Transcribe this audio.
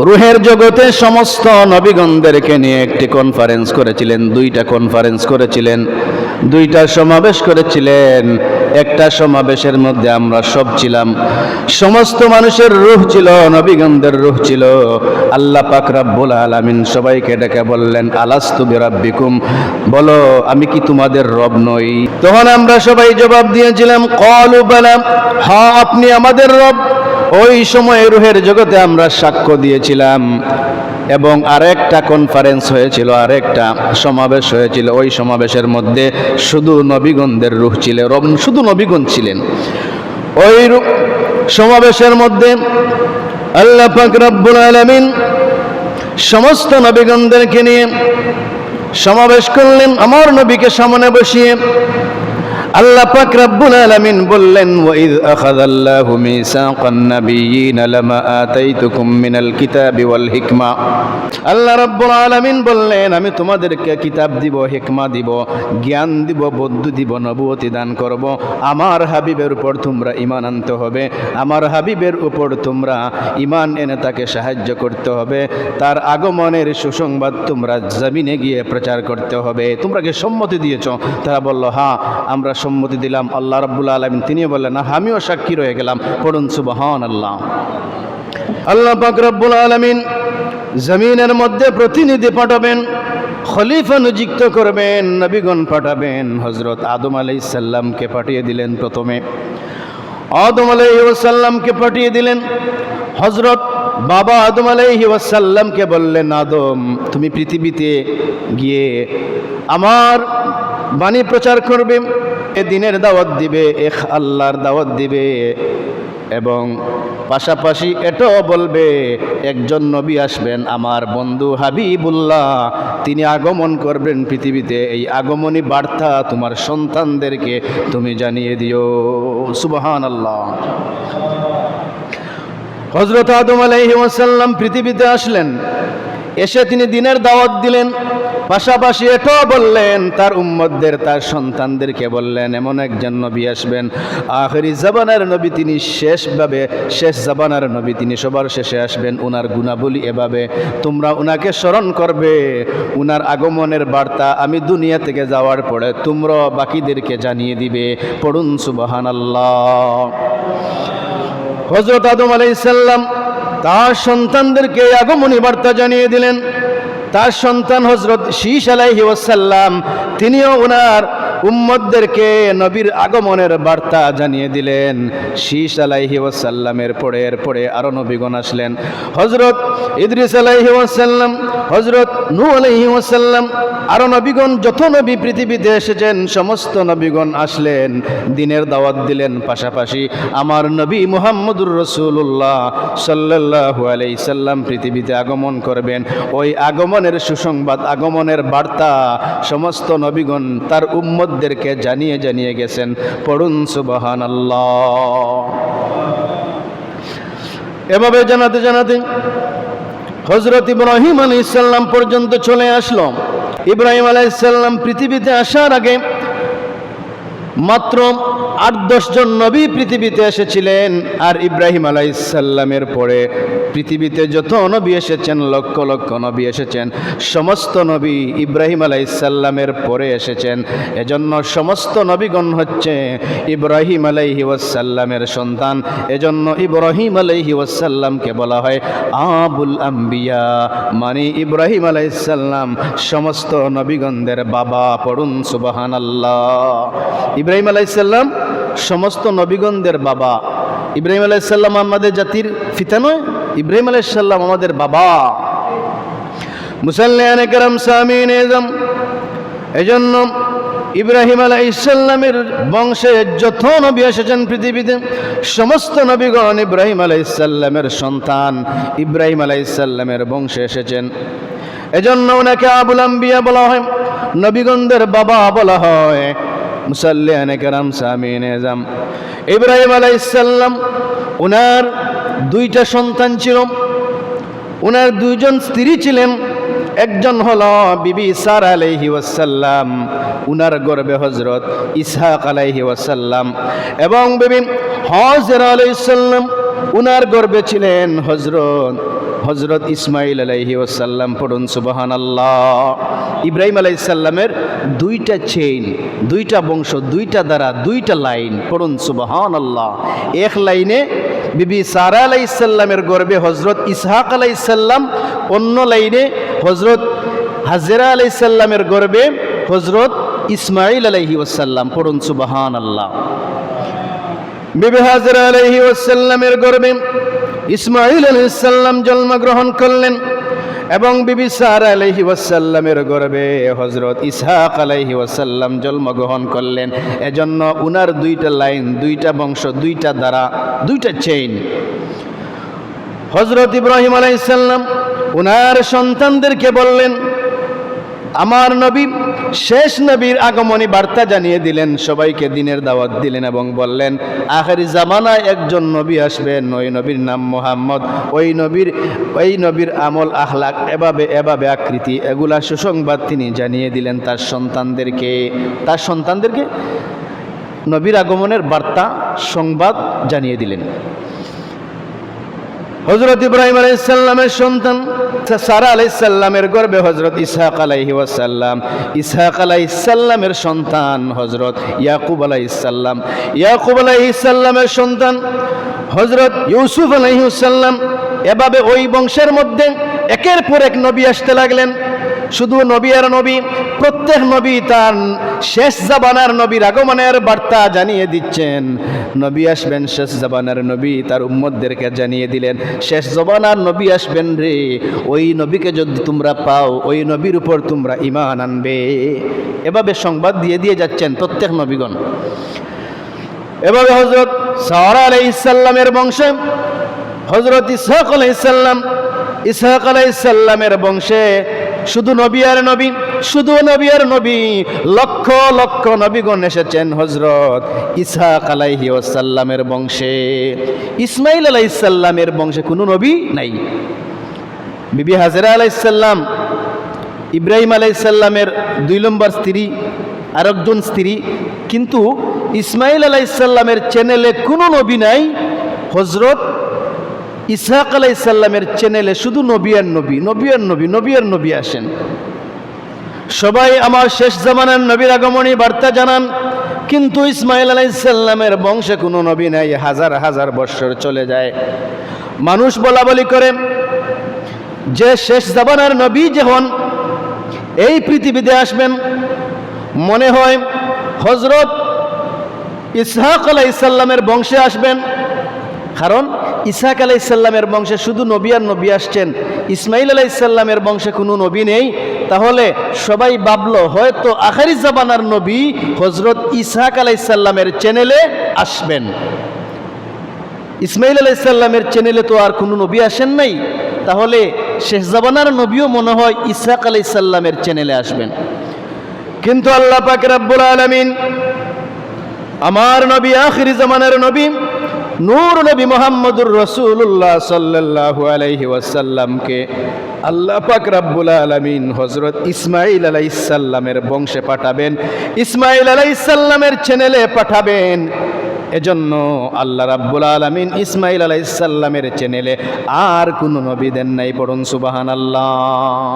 রুহের জগতে সমস্ত নবীগণদেরকে নিয়ে একটি কনফারেন্স করেছিলেন, দুইটা কনফারেন্স করেছিলেন, দুইটা সমাবেশ করেছিলেন। একটা সমাবেশের মধ্যে আমরা সব ছিলাম, সমস্ত মানুষের রূহ ছিল, নবীগণদের রূহ ছিল। আল্লাহ পাক রব্বুল আলামিন সবাইকে ডেকে বললেন, আলাস্তু বিরাব্বিকুম, বলো আমি কি তোমাদের রব নই? তখন আমরা সবাই জবাব দিয়েছিলাম, ক্বালু বালা, হ্যাঁ আপনি আমাদের রব। ওই সময় রুহের জগতে আমরা সাক্ষ্য দিয়েছিলাম। এবং আরেকটা কনফারেন্স হয়েছিল, আরেকটা সমাবেশ হয়েছিল। ওই সমাবেশের মধ্যে শুধু নবীগণদের রূহ ছিল, শুধু নবীগণ ছিলেন। ওই সমাবেশের মধ্যে আল্লাহ পাক রব্বুল আলামিন সমস্ত নবীগণদেরকে নিয়ে সমাবেশ করলেন। আমার নবীকে সামনে বসিয়ে আল্লাহ পাক রব্বুল আলামিন বললেন, ওয়াইদ আখাযাল্লাহু মিসাকান নাবিয়্যিনা লামা আতাইতুকুম মিনাল কিতাবি ওয়াল হিকমা। আল্লাহ রব্বুল আলামিন বললেন, আমি তোমাদেরকে কিতাব দিব, হিকমা দিব, জ্ঞান দিব, বুদ্ধি দিব, নবুয়তি দান করব। আমার হাবিবের উপর তোমরা ঈমান আনতে হবে, আমার হাবিবের উপর তোমরা ঈমান এনে তাকে সাহায্য করতে হবে, তার আগমনের সুসংবাদ তোমরা জমিনে গিয়ে প্রচার করতে হবে। তোমরা কি সম্মতি দিয়েছ? তারা বলল, হ্যাঁ আমরা সম্মতি দিলাম। আল্লাহ রাব্বুল আলামিন তিনি বললেন, না আমিও সাক্ষী রয়ে গেলাম। পড়ুন সুবহানাল্লাহ। আল্লাহ পাক রব্বুল আলামিন জমিনের মধ্যে প্রতিনিধি পাঠাবেন, খলিফা নিযুক্ত করবেন, নবীগণ পাঠাবেন। হযরত আদম আলাইহিস সালামকে পাঠিয়ে দিলেন। প্রথমে আদম আলাইহিস সালামকে পাঠিয়ে দিলেন। হযরত বাবা আদম আলাইহিস সালামকে বললেন, আদম তুমি পৃথিবীতে গিয়ে আমার বাণী প্রচার করবে, দিনের দাওয়াত দিবে, এক আল্লাহর দাওয়াত দিবে, এবং পাশাপাশি এটাও বলবে একজন নবী আসবেন, আমার বন্ধু হাবিবুল্লাহ, তিনি আগমন করবেন পৃথিবীতে। এই আগমনী বার্তা তোমার সন্তানদেরকে তুমি জানিয়ে দিও। সুবহানাল্লাহ। হযরত আদম আলাইহিস সালাম পৃথিবীতে আসলেন, এসে তিনি দিনের দাওয়াত দিলেন, পাশাপাশি এটাও বললেন তার উম্মতদের, তার সন্তানদেরকে বললেন এমন একজন নবী আসবেন, আখিরি জামানার নবী, তিনি শেষ জামানার নবী, তিনি সবার শেষে আসবেন। উনার গুণাবলী এভাবে, তোমরা উনাকে স্মরণ করবে, উনার আগমনের বার্তা আমি দুনিয়া থেকে যাওয়ার পরে তোমরা বাকিদেরকে জানিয়ে দিবে। পড়ুন সুবহানাল্লাহ। হযরত আদম আলাইহিস সালাম তার সন্তানদেরকে আগমনী বার্তা জানিয়ে দিলেন। তার সন্তান হযরত শীশ আলাইহিস সালাম তিনিও ওনার উম্মতদেরকে নবীর আগমনের বার্তা জানিয়ে দিলেন। শীশ আলাইহিস সালামের পরে আরো নবীগণ আসলেন। হযরত ইদ্রিস আলাইহিস সালাম, হযরত নূহ আলাইহিস সালাম, আরো নবীগণ, যত নবী পৃথিবীতে এসেছেন সমস্ত নবীগণ আসলেন, দিনের দাওয়াত দিলেন। পাশাপাশি আমার নবী মুহাম্মদুর রাসূলুল্লাহ সাল্লাল্লাহু আলাইহি সাল্লাম পৃথিবীতে আগমন করবেন। ওই আগমনের সুসংবাদ, আগমনের বার্তা সমস্ত নবীগণ তার উম্মতদেরকে জানিয়ে গেছেন। পড়ুন সুবহানাল্লাহ। এভাবে জানাতে হযরত ইব্রাহিম আলাইহিস সালাম পর্যন্ত চলে আসলো। ইব্রাহিম আলাইহিস সালাম পৃথিবীতে আসার আগে মাত্র 8-10 জন নবী পৃথিবীতে এসেছিলেন। আর ইব্রাহিম আলাইহিস সালামের পরে পৃথিবীতে যত নবী এসেছেন, লক্ষ লক্ষ নবী এসেছেন, সমস্ত নবী ইব্রাহিম আলাইহিস সালামের পরে এসেছেন। এজন্য সমস্ত নবীগণ হচ্ছে ইব্রাহিম আলাইহিস সালামের সন্তান। এজন্য ইব্রাহিম আলাইহিস সালামকে বলা হয় আবুল আম্বিয়া, মানে ইব্রাহিম আলাইহিস সালাম সমস্ত নবীগণদের বাবা। পড়ুন সুবহানাল্লাহ। ইব্রাহিম আলাইহিস সালাম সমস্ত নবীগণদের বাবা। ইব্রাহিম আলাইহিস সালাম আমাদের জাতির পিতা নয়, ইব্রাহিম আলাইহিস সালাম আমাদের বাবা। মুসাল্লিয়ানে কেরাম, সামিন এজম, এজন্য ইব্রাহিম আলাইহিস সালামের বংশে যত নবী এসেছেন পৃথিবীতে সমস্ত নবীগণ ইব্রাহিম আলাইহিস সালামের সন্তান, ইব্রাহিম আলাইহিস সালামের বংশে এসেছেন। এজন্য ওনাকে আবুল আম্বিয়া বলা হয়, নবীগণদের বাবা বলা হয়। মুসাল্লিয়ানে কেরাম, সামিন এজম, ইব্রাহিম আলাইহিস সালাম ওনার 2টা সন্তান ছিল, ওনার 2 জন স্ত্রী ছিলেন। একজন হলো বিবি সারা আলাইহিস সালাম, উনার গর্ভে হযরত ইসহাক আলাইহিস সালাম, এবং বিবি হাজেরা আলাইহিস সালাম উনার গর্ভে ছিলেন হযরত ইসমাঈল আলাইহি ওয়াসাল্লাম। পড়ুন সুবহানাল্লাহ। ইব্রাহিম আলাইহিস সালামের দুইটা চেইন, দুইটা বংশ, দুইটা দ্বারা, দুইটা লাইন। পড়ুন সুবহানাল্লাহ। এক লাইনে বিবি সারা আলাইহিস সালামের গর্ভে হযরত ইসহাক আলাইহিস সালাম, অন্য লাইনে হযরত হাজেরা আলাইহিস সালামের গর্ভে হযরত ইসমাঈল আলাইহি ওয়াসাল্লাম। পড়ুন সুবহানাল্লাহ। বিবি হাজেরা আলাইহি ওয়াসাল্লামের গর্ভে ইসমাঈল আলাইহিস সালাম জন্মগ্রহণ করলেন এবং বিবি সারা আলাইহি ওয়াসাল্লামের গর্ভে হযরত ইসহাক আলাইহি ওয়াসাল্লাম জন্মগ্রহণ করলেন। এজন্য উনার দুইটা লাইন, দুইটা বংশ, দুইটা দ্বারা, দুইটা চেইন। হযরত ইব্রাহিম আলাইহিস সালাম উনার সন্তানদেরকে বললেন, আমার নবী শেষ নবীর আগমনী বার্তা জানিয়ে দিলেন, সবাইকে দিনের দাওয়াত দিলেন এবং বললেন আখেরি জামানায় একজন নবী আসবেন, ওই নবীর নাম মুহাম্মদ। ওই নবীর আমল, আখলাক এভাবে আকৃতি, এগুলা সুসংবাদ তিনি জানিয়ে দিলেন তার সন্তানদেরকে নবীর আগমনের বার্তা, সংবাদ জানিয়ে দিলেন। হযরত ইব্রাহিম আলাইহিস সালামের সন্তান সারা আলাইহিস সালামের গর্ভে হযরত ইসহাক আলাইহি ওয়াসাল্লাম, ইসহাক আলাইহিস সালামের সন্তান হযরত ইয়াকুব আলাইহিস সালাম, ইয়াকুব আলাইহিস সালামের সন্তান হযরত ইউসুফ আলাইহিস সালাম। এভাবে ওই বংশের মধ্যে একের পর এক নবী আসতে লাগলেন। শুধু নবী আর নবী, প্রত্যেক নবী তার শেষ জামানার নবীর আগমনের বার্তা জানিয়ে দিচ্ছেন। নবী আসবেন, শেষ জামানার নবী তার উম্মতদেরকে জানিয়ে দিলেন শেষ জামানার নবী আসবেন রে, ওই নবীকে যদি তোমরা পাও, ওই নবীর উপর তোমরা ঈমান আনবে। এভাবে সংবাদ দিয়ে যাচ্ছেন প্রত্যেক নবীগণ। এভাবে হযরত সারা আলাইহিস সালামের বংশে হযরত ইসহাক আলাইহিস সালাম, ইসহাক আলাইহিস সালামের বংশে শুধু নবী আর নবী, শুধু নবী আর নবী, লক্ষ লক্ষ নবীগণ এসেছেন হযরত ইসহাক আলাইহি ওয়াসাল্লামের বংশে। ইসমাঈল আলাইহিস সালামের বংশে কোনো নবী নাই। বিবি হাজেরা আলাইহিস সালাম ইব্রাহিম আলাইহিস সালামের 2 নম্বর স্ত্রী, আরেকজন স্ত্রী, কিন্তু ইসমাঈল আলাইহিস সালামের চ্যানেলে কোনো নবী নাই। হযরত ইসহাক আলাইহিস সালামের চ্যানেলে শুধু নবী আর নবী, নবী আর নবী, নবী আর নবী আসেন। সবাই আমার শেষ জামানার নবীর আগমনী বার্তা জানান, কিন্তু ইসমাঈল আলাইহিস সালামের বংশে কোনো নবী নাই। হাজার হাজার বৎসর চলে যায়। মানুষ বলাবলি করে যে শেষ জামানার নবী যখন এই পৃথিবীতে আসবেন, মনে হয় হযরত ইসহাক আলাইহিস সালামের বংশে আসবেন। কারণ ইসহাক আলাইহিস সালামের বংশে শুধু নবী আর নবী আসছেন, ইসমাঈল আলাইহিস সালামের বংশে কোনো নবী নেই। তাহলে সবাই ভাবলো হয়তো আখেরি জামানার নবী হযরত ইসহাক আলাইহিস সালামের চ্যানেলে আসবেন। ইসমাঈল আলাইহিস সালামের চ্যানেলে তো আর কোনো নবী আসেন নাই, তাহলে শেষ জামানার নবীও মনে হয় ইসহাক আলাইহিস সালামের চ্যানেলে আসবেন। কিন্তু আল্লাহ পাক রব্বুল আলামিন আমার নবী, আখেরি জামানার নবী, নূর নবী মুহাম্মদুর রাসূলুল্লাহ সাল্লাল্লাহু আলাইহি ওয়াসাল্লামকে আল্লাহ পাক রব্বুল আলামিন হযরত ইসমাঈল আলাইহিস সালামের বংশে পাঠাবেন, ইসমাঈল আলাইহিস সালামের চ্যানেলে পাঠাবেন। এজন্য আল্লাহ রাব্বুল আলামিন ইসমাঈল আলাইহিস সালামের চ্যানেলে আর কোনো নবী দেন নাই। পড়ুন সুবহানাল্লাহ।